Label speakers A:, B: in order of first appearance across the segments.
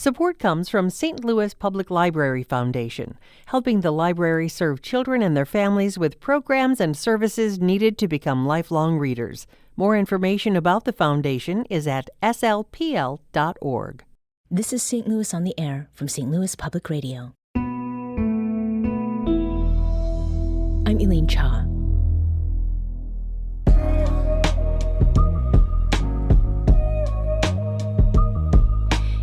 A: Support comes from St. Louis Public Library Foundation, helping the library serve children and their families with programs and services needed to become lifelong readers. More information about the foundation is at slpl.org.
B: This is St. Louis on the Air from St. Louis Public Radio. I'm Elaine Cha.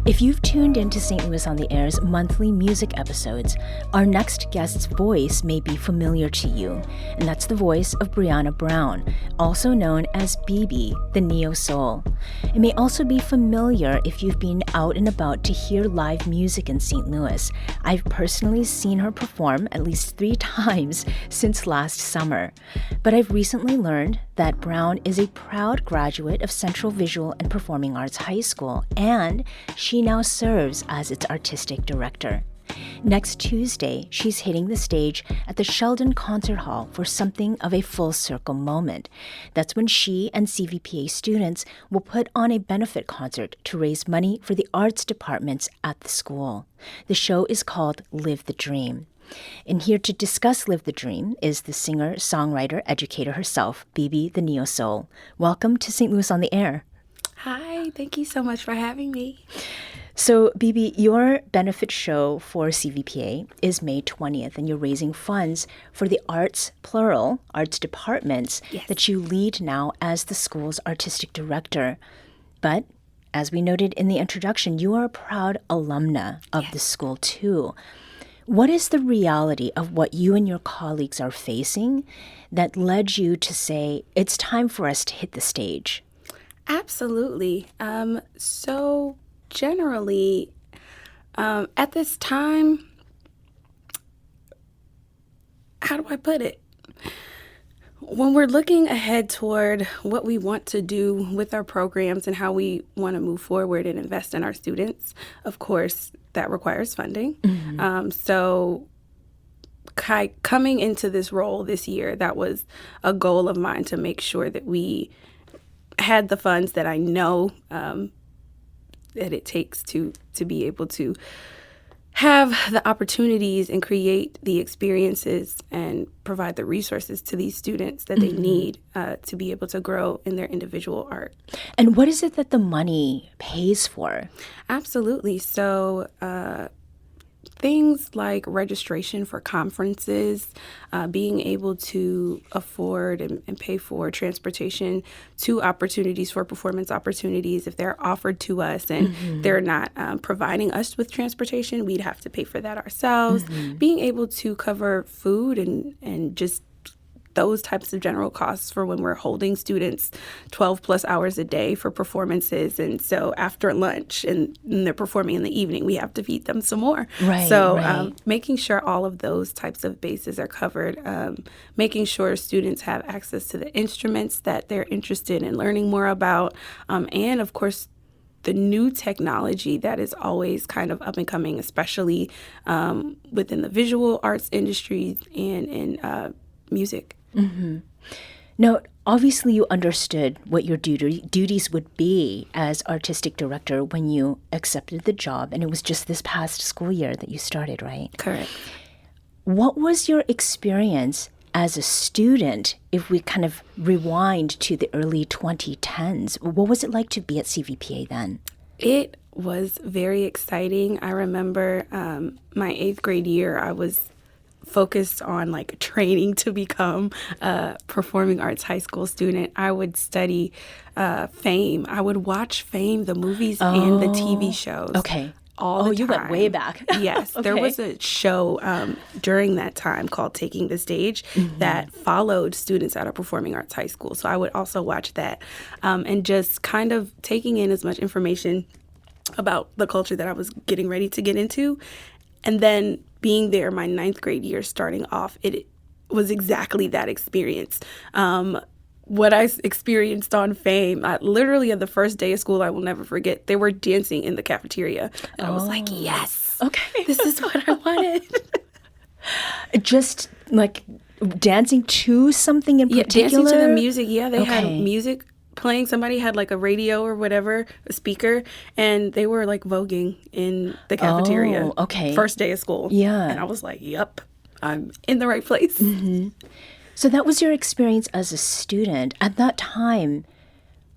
B: If you've tuned into St. Louis on the Air's monthly music episodes, our next guest's voice may be familiar to you, and that's the voice of Brianna Brown, also known as BB, the Neosoul. It may also be familiar if you've been out and about to hear live music in St. Louis. I've personally seen her perform at least 3 times since last summer. But I've recently learned that Brown is a proud graduate of Central Visual and Performing Arts High School, and she now serves as its artistic director. Next Tuesday, she's hitting the stage at the Sheldon Concert Hall for something of a full circle moment. That's when she and CVPA students will put on a benefit concert to raise money for the arts departments at the school. The show is called Live the Dream. And here to discuss Live the Dream is the singer, songwriter, educator herself, BB the Neosoul. Welcome to St. Louis on the Air.
C: Hi, thank you so much for having me.
B: So, BB, your benefit show for CVPA is May 20th, and you're raising funds for the arts, plural, arts departments that you lead now as the school's artistic director. But, as we noted in the introduction, you are a proud alumna of the school, too. What is the reality of what you and your colleagues are facing that led you to say, it's time for us to hit the stage?
C: Absolutely. So generally, at this time, how do I put it? When we're looking ahead toward what we want to do with our programs and how we want to move forward and invest in our students, of course, that requires funding. Mm-hmm. So coming into this role this year, that was a goal of mine, to make sure that we had the funds that I know that it takes to be able to have the opportunities and create the experiences and provide the resources to these students that they need to be able to grow in their individual art.
B: And what is it that the money pays for?
C: Absolutely. So things like registration for conferences, being able to afford and pay for transportation to opportunities for performance opportunities. If they're offered to us and they're not providing us with transportation, we'd have to pay for that ourselves. Being able to cover food and just those types of general costs for when we're holding students 12 plus hours a day for performances. And so after lunch and they're performing in the evening, we have to feed them some more. Making sure all of those types of bases are covered, making sure students have access to the instruments that they're interested in learning more about, and of course, the new technology that is always kind of up and coming, especially within the visual arts industry and in music.
B: Now, obviously you understood what your duties would be as artistic director when you accepted the job, and it was just this past school year that you started, right?
C: Correct.
B: What was your experience as a student, if we kind of rewind to the early 2010s? What was it like to be at CVPA then?
C: It was very exciting. I remember my 8th grade year, I was focused on like training to become a performing arts high school student. I would study Fame. I would watch Fame, the movies and the TV shows.
B: Okay.
C: All the time.
B: You went way back.
C: Yes. Okay. There was a show during that time called Taking the Stage that followed students at a performing arts high school. So I would also watch that and just kind of taking in as much information about the culture that I was getting ready to get into. And then being there my 9th grade year starting off, it was exactly that experience. What I experienced on Fame, literally on the first day of school, I will never forget, they were dancing in the cafeteria. And I was like, yes, okay, this is what I wanted.
B: Just like dancing to something in particular?
C: Yeah, dancing to the music. Yeah, they had music playing. Somebody had like a radio or whatever, a speaker, and they were like voguing in the cafeteria.
B: Oh, okay.
C: First day of school.
B: Yeah.
C: And I was like, yep, I'm in the right place.
B: So that was your experience as a student. At that time,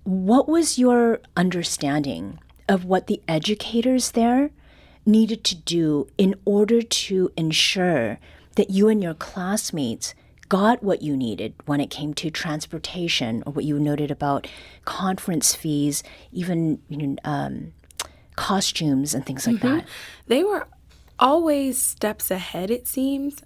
B: what was your understanding of what the educators there needed to do in order to ensure that you and your classmates got what you needed when it came to transportation, or what you noted about conference fees, even costumes and things like that?
C: They were always steps ahead, it seems.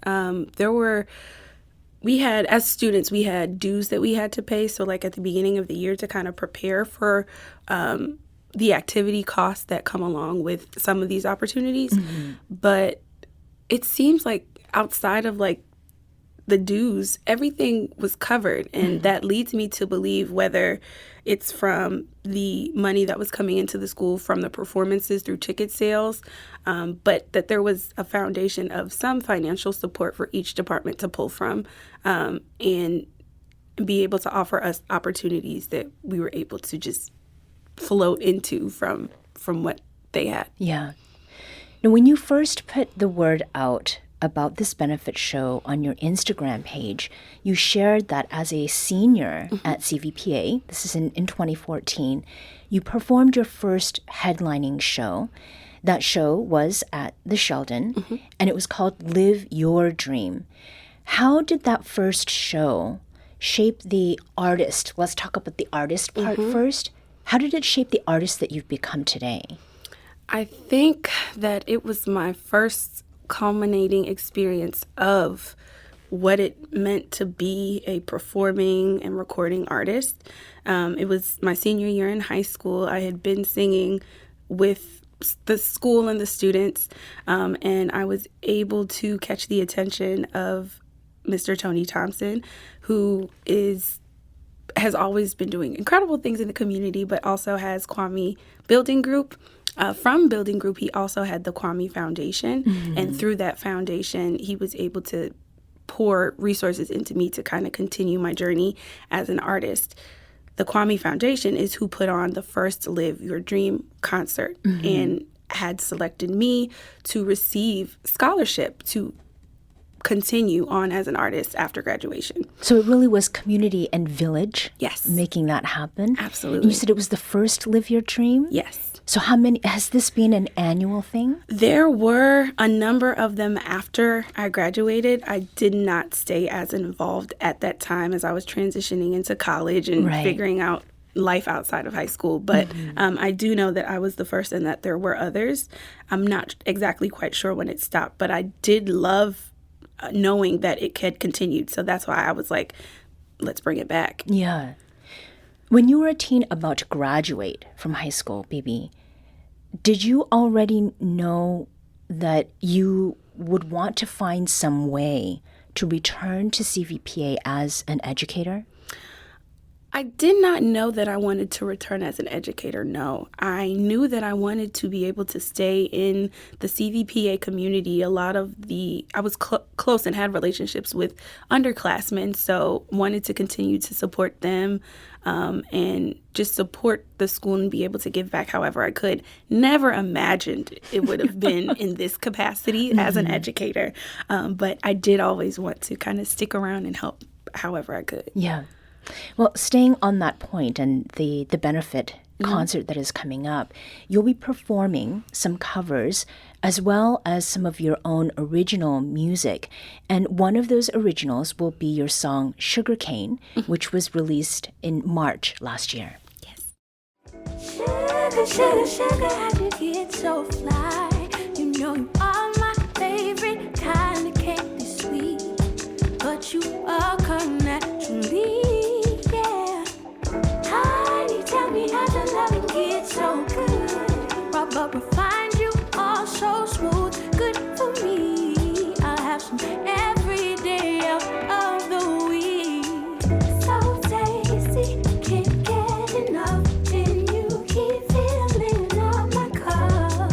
C: We had, as students, we had dues that we had to pay. So like at the beginning of the year to kind of prepare for the activity costs that come along with some of these opportunities. But it seems like outside of like the dues, everything was covered. And that leads me to believe, whether it's from the money that was coming into the school from the performances through ticket sales, but that there was a foundation of some financial support for each department to pull from, and be able to offer us opportunities that we were able to just float into from what they had.
B: Yeah. Now, when you first put the word out about this benefit show on your Instagram page, you shared that as a senior at CVPA, this is in 2014, you performed your first headlining show. That show was at the Sheldon, and it was called Live Your Dream. How did that first show shape the artist? Let's talk about the artist part first. How did it shape the artist that you've become today?
C: I think that it was my first culminating experience of what it meant to be a performing and recording artist. It was my senior year in high school. I had been singing with the school and the students, and I was able to catch the attention of Mr. Tony Thompson, who has always been doing incredible things in the community, but also has Kwame Building Group. From Building Group, he also had the Kwame Foundation, and through that foundation, he was able to pour resources into me to kind of continue my journey as an artist. The Kwame Foundation is who put on the first Live Your Dream concert and had selected me to receive scholarship to continue on as an artist after graduation.
B: So it really was community and village making that happen?
C: Absolutely.
B: And you said it was the first Live Your Dream?
C: Yes.
B: So how many, has this been an annual thing?
C: There were a number of them after I graduated. I did not stay as involved at that time as I was transitioning into college and figuring out life outside of high school. But I do know that I was the first and that there were others. I'm not exactly quite sure when it stopped, but I did love knowing that it had continued. So that's why I was like, let's bring it back.
B: Yeah. When you were a teen about to graduate from high school, Bibi, did you already know that you would want to find some way to return to CVPA as an educator?
C: I did not know that I wanted to return as an educator, no. I knew that I wanted to be able to stay in the CVPA community. I was close and had relationships with underclassmen, so wanted to continue to support them and just support the school and be able to give back however I could. Never imagined it would have been in this capacity as an educator, but I did always want to kind of stick around and help however I could.
B: Yeah. Well, staying on that point and the benefit concert that is coming up, you'll be performing some covers as well as some of your own original music. And one of those originals will be your song Sugarcane, which was released in March last year.
C: Yes.
D: Sugar, sugar, sugar, how you get so fly? You know you are my favorite kind of candy sweet, but you occur naturally. Tell me how your loving gets so good. But refined, you all so smooth. Good for me. I'll have some every day of the week. So tasty, can't get enough. And you keep filling up my cup.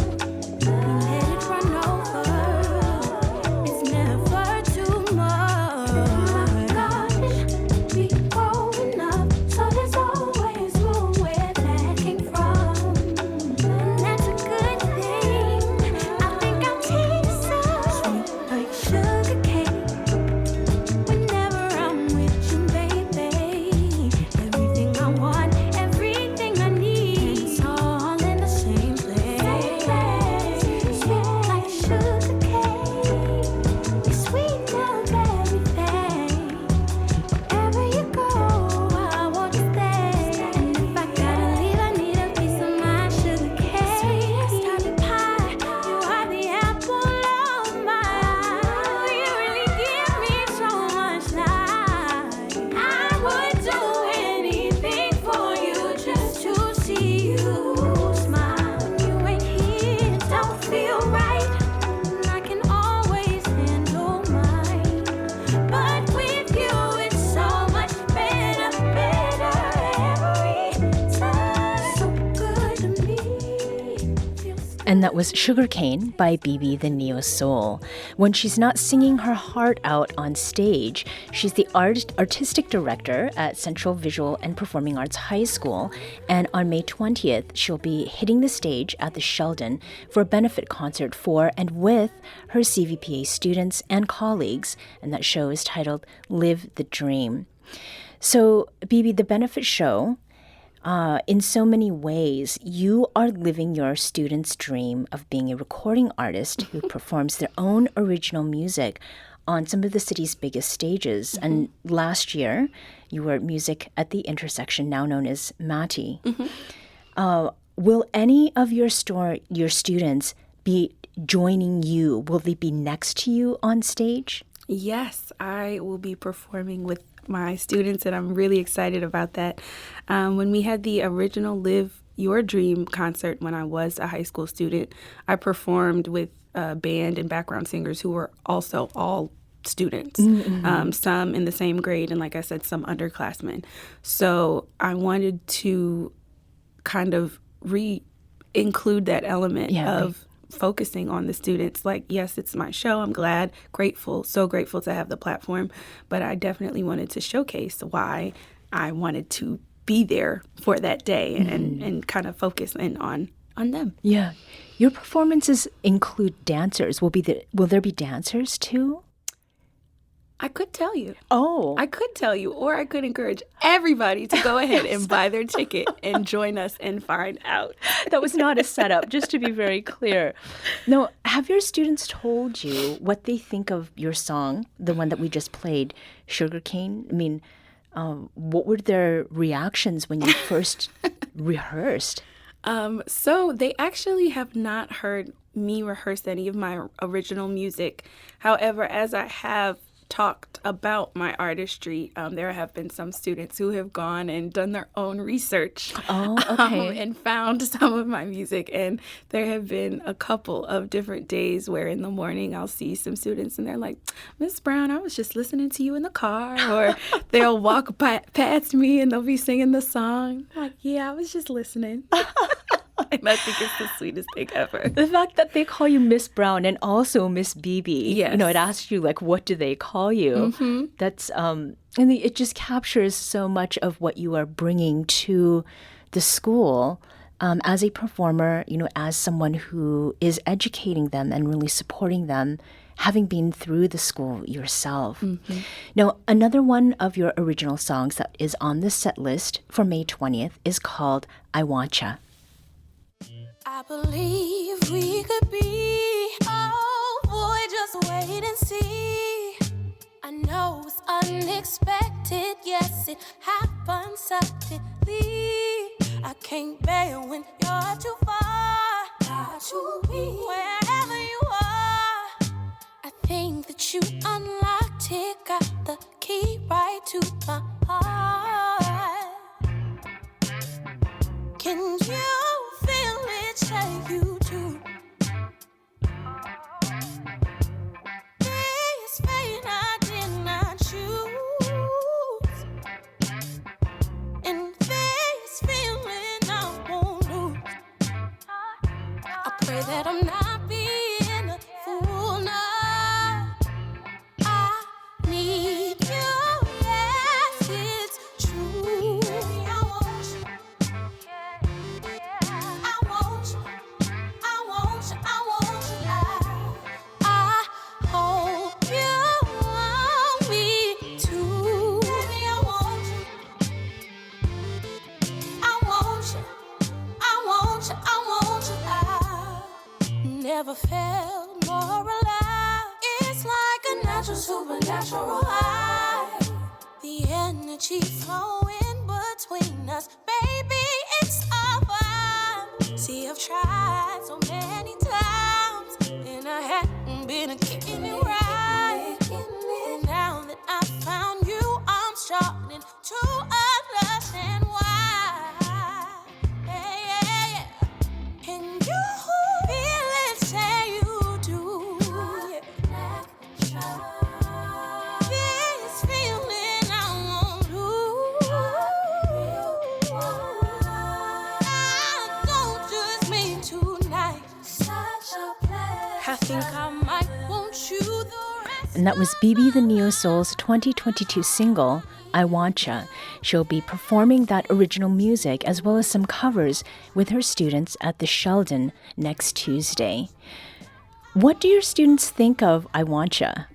B: And that was Sugarcane by BB the Neosoul. When she's not singing her heart out on stage, she's the artistic director at Central Visual and Performing Arts High School. And on May 20th, she'll be hitting the stage at the Sheldon for a benefit concert for and with her CVPA students and colleagues. And that show is titled Live the Dream. So, BB, the benefit show, in so many ways, you are living your students' dream of being a recording artist who performs their own original music on some of the city's biggest stages. Mm-hmm. And last year, you were at Music at the Intersection, now known as MATI. Mm-hmm. Will any of your students be joining you? Will they be next to you on stage?
C: Yes, I will be performing with my students, and I'm really excited about that. When we had the original Live Your Dream concert when I was a high school student, I performed with a band and background singers who were also all students, mm-hmm. Some in the same grade, and like I said, some underclassmen. So I wanted to kind of include that element of focusing on the students. Like, yes, it's my show. I'm glad, grateful, so grateful to have the platform. But I definitely wanted to showcase why I wanted to be there for that day and kind of focus in on them.
B: Yeah. Your performances include dancers. Will there be dancers too?
C: I could tell you.
B: Oh.
C: I could tell you, or I could encourage everybody to go ahead and buy their ticket and join us and find out.
B: That was not a setup, just to be very clear. No, have your students told you what they think of your song, the one that we just played, Sugarcane? I mean, what were their reactions when you first rehearsed?
C: So they actually have not heard me rehearse any of my original music. However, as I have talked about my artistry, there have been some students who have gone and done their own research and found some of my music. And there have been a couple of different days where in the morning I'll see some students and they're like, Miss Brown, I was just listening to you in the car. Or they'll walk past me and they'll be singing the song. I'm like, yeah, I was just listening. And I think it's the sweetest thing ever.
B: The fact that they call you Miss Brown and also Miss BB.
C: Yes.
B: You know, it asks you, like, what do they call you? Mm-hmm. That's, and it just captures so much of what you are bringing to the school as a performer, you know, as someone who is educating them and really supporting them, having been through the school yourself. Mm-hmm. Now, another one of your original songs that is on the set list for May 20th is called I Wantcha.
D: I believe we could be. Oh boy, just wait and see. I know it's unexpected. Yes, it happens suddenly. I can't bear when you're too far. Got to be wherever you are. I think that you unlocked it. Got the key right to my heart. Can you say you do? This fate I did not choose, and this feeling I won't lose. I pray that I'm not being a fool now. I need you, yes, it's true. I want you. Never felt more alive. It's like a natural, supernatural high. The energy flowing between us, baby, it's our vibe. See, I've tried so many times, and I hadn't been getting it right. And now that I found you, I'm starting to understand why. Yeah. Can you feel it? Say you do. This feeling I won't lose. I don't just mean tonight. I think I might want you the rest.
B: And that was BB the Neosoul's 2022 single, I Wantcha. She'll be performing that original music as well as some covers with her students at the Sheldon next Tuesday. What do your students think of I Wantcha?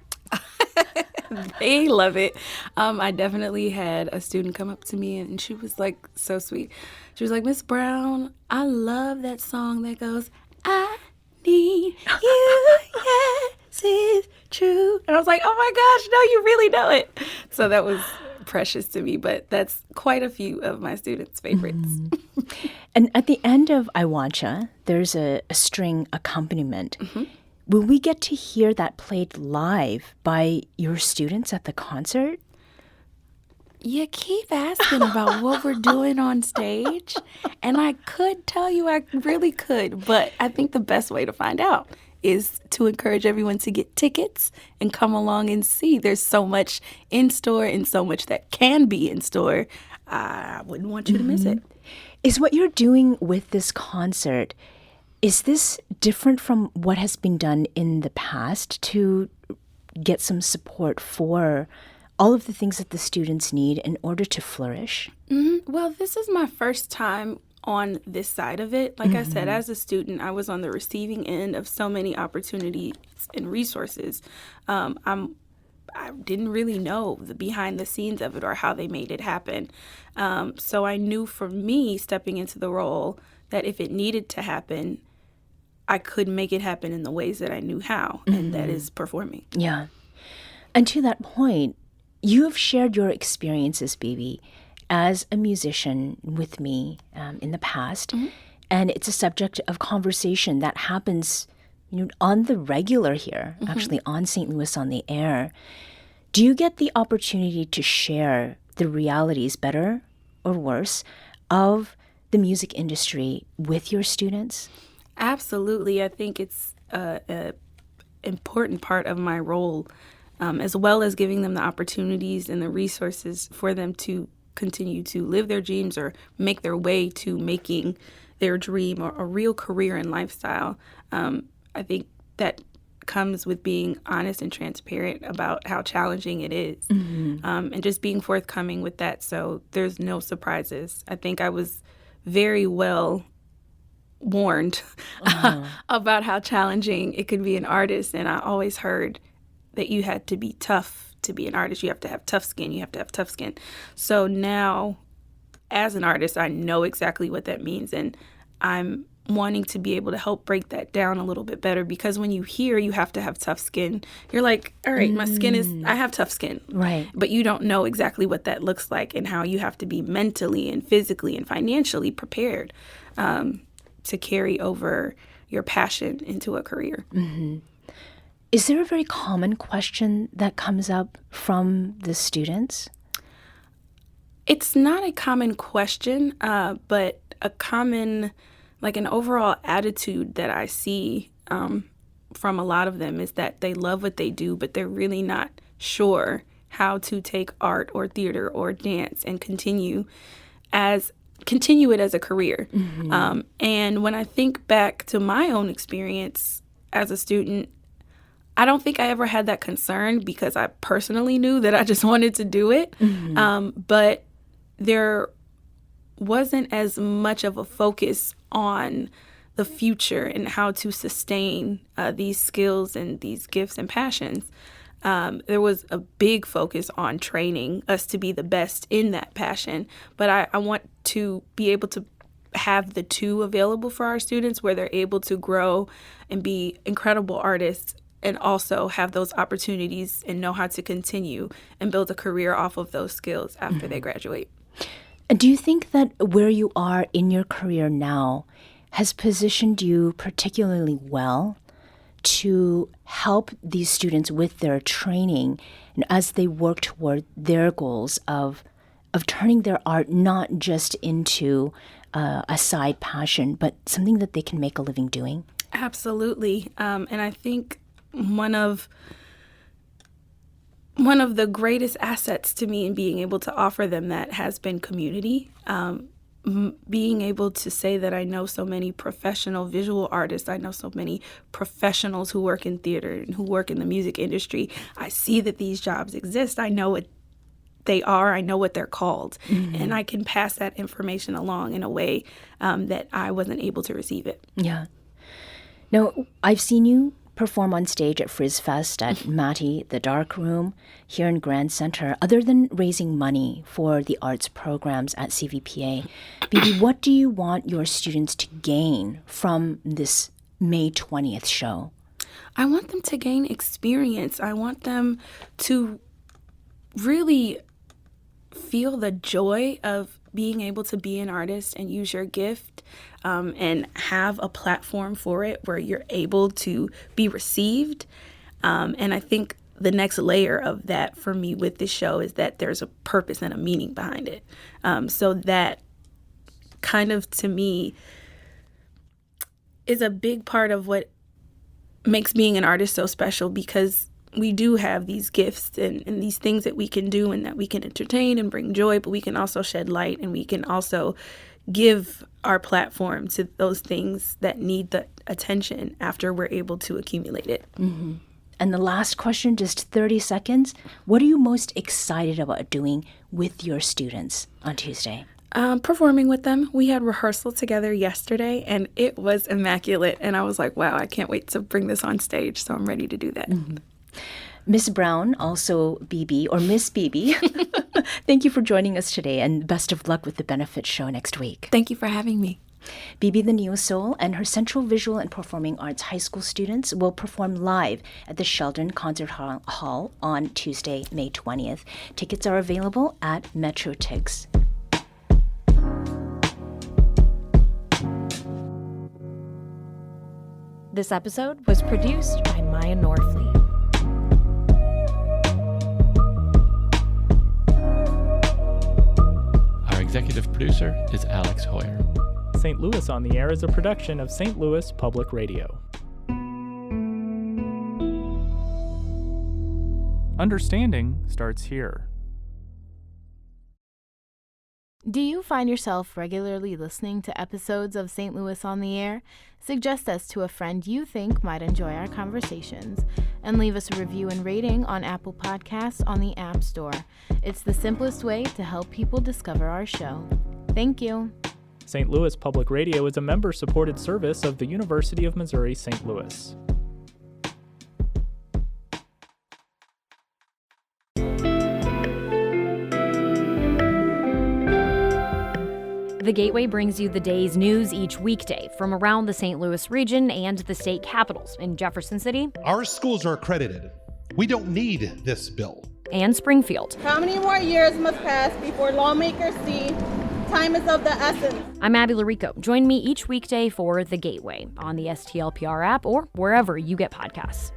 C: They love it. I definitely had a student come up to me and she was like so sweet. She was like, Miss Brown, I love that song that goes, I need you, yes, it's true. And I was like, oh my gosh, no, you really know it. So that was precious to me, but that's quite a few of my students' favorites.
B: Mm-hmm. And at the end of I Wantcha, there's a string accompaniment. Mm-hmm. Will we get to hear that played live by your students at the concert?
C: You keep asking about what we're doing on stage, and I could tell you I really could, but I think the best way to find out is to encourage everyone to get tickets and come along and see. There's so much in store and so much that can be in store. I wouldn't want you to miss it.
B: Is what you're doing with this concert, is this different from what has been done in the past to get some support for all of the things that the students need in order to flourish?
C: Mm-hmm. Well, this is my first time on this side of it. Like I said, as a student, I was on the receiving end of so many opportunities and resources. I didn't really know the behind the scenes of it or how they made it happen. So I knew for me, stepping into the role, that if it needed to happen, I could make it happen in the ways that I knew how, and that is performing.
B: Yeah. And to that point, you have shared your experiences, BB, as a musician with me in the past, and it's a subject of conversation that happens on the regular here, actually on St. Louis on the Air. Do you get the opportunity to share the realities, better or worse, of the music industry with your students?
C: Absolutely. I think it's an important part of my role, as well as giving them the opportunities and the resources for them to continue to live their dreams or make their way to making their dream or a real career and lifestyle. I think that comes with being honest and transparent about how challenging it is, and just being forthcoming with that, so there's no surprises. I think I was very well warned about how challenging it could be an artist, and I always heard that you had to be tough to be an artist. You have to have tough skin. So now, as an artist, I know exactly what that means, and I'm wanting to be able to help break that down a little bit better, because when you hear you have to have tough skin, you're like, all right, my skin is, I have tough skin.
B: Right.
C: But you don't know exactly what that looks like and how you have to be mentally and physically and financially prepared to carry over your passion into a career.
B: Mm-hmm. Is there a very common question that comes up from the students?
C: It's not a common question, but a common, like an overall attitude that I see from a lot of them is that they love what they do, but they're really not sure how to take art or theater or dance and continue it as a career. And when I think back to my own experience as a student, I don't think I ever had that concern, because I personally knew that I just wanted to do it. But there wasn't as much of a focus on the future and how to sustain these skills and these gifts and passions. There was a big focus on training us to be the best in that passion. But I want to be able to have the two available for our students, where they're able to grow and be incredible artists and also have those opportunities and know how to continue and build a career off of those skills after they graduate.
B: Do you think that where you are in your career now has positioned you particularly well to help these students with their training and as they work toward their goals of turning their art not just into a side passion, but something that they can make a living doing?
C: Absolutely. And I think one of the greatest assets to me in being able to offer them that has been community. being able to say that I know so many professional visual artists, I know so many professionals who work in theater and who work in the music industry. I see that these jobs exist. I know what they are. I know what they're called. And I can pass that information along in a way that I wasn't able to receive it.
B: Yeah. Now, I've seen you perform on stage at Frizz Fest, at Matty, the Dark Room, here in Grand Center. Other than raising money for the arts programs at CVPA, Bibi, what do you want your students to gain from this May 20th show?
C: I want them to gain experience. I want them to really feel the joy of being able to be an artist and use your gift and have a platform for it where you're able to be received. And I think the next layer of that for me with this show is that there's a purpose and a meaning behind it. So that kind of, to me, is a big part of what makes being an artist so special, because we do have these gifts and these things that we can do and that we can entertain and bring joy, but we can also shed light, and we can also give our platform to those things that need the attention after we're able to accumulate it.
B: Mm-hmm. And the last question, just 30 seconds. What are you most excited about doing with your students on Tuesday?
C: Performing with them. We had rehearsal together yesterday, and it was immaculate. And I was like, wow, I can't wait to bring this on stage. So I'm ready to do that.
B: Mm-hmm. Miss Brown, also Bibi, or Miss Bibi, thank you for joining us today, and best of luck with the benefit show next week.
C: Thank you for having me.
B: Bibi the Neosoul and her Central Visual and Performing Arts high school students will perform live at the Sheldon Concert Hall on Tuesday, May 20th. Tickets are available at MetroTix.
E: This episode was produced by Maya Norfleet.
F: Executive producer is Alex Hoyer.
G: St. Louis on the Air is a production of St. Louis Public Radio. Understanding starts here.
H: Do you find yourself regularly listening to episodes of St. Louis on the Air? Suggest us to a friend you think might enjoy our conversations, and leave us a review and rating on Apple Podcasts on the App Store. It's the simplest way to help people discover our show. Thank you.
G: St. Louis Public Radio is a member-supported service of the University of Missouri St. Louis.
E: The Gateway brings you the day's news each weekday from around the St. Louis region and the state capitals in Jefferson City.
I: Our schools are accredited. We don't need this bill.
E: And Springfield.
J: How many more years must pass before lawmakers see time is of the essence?
E: I'm Abby Larico. Join me each weekday for The Gateway on the STLPR app or wherever you get podcasts.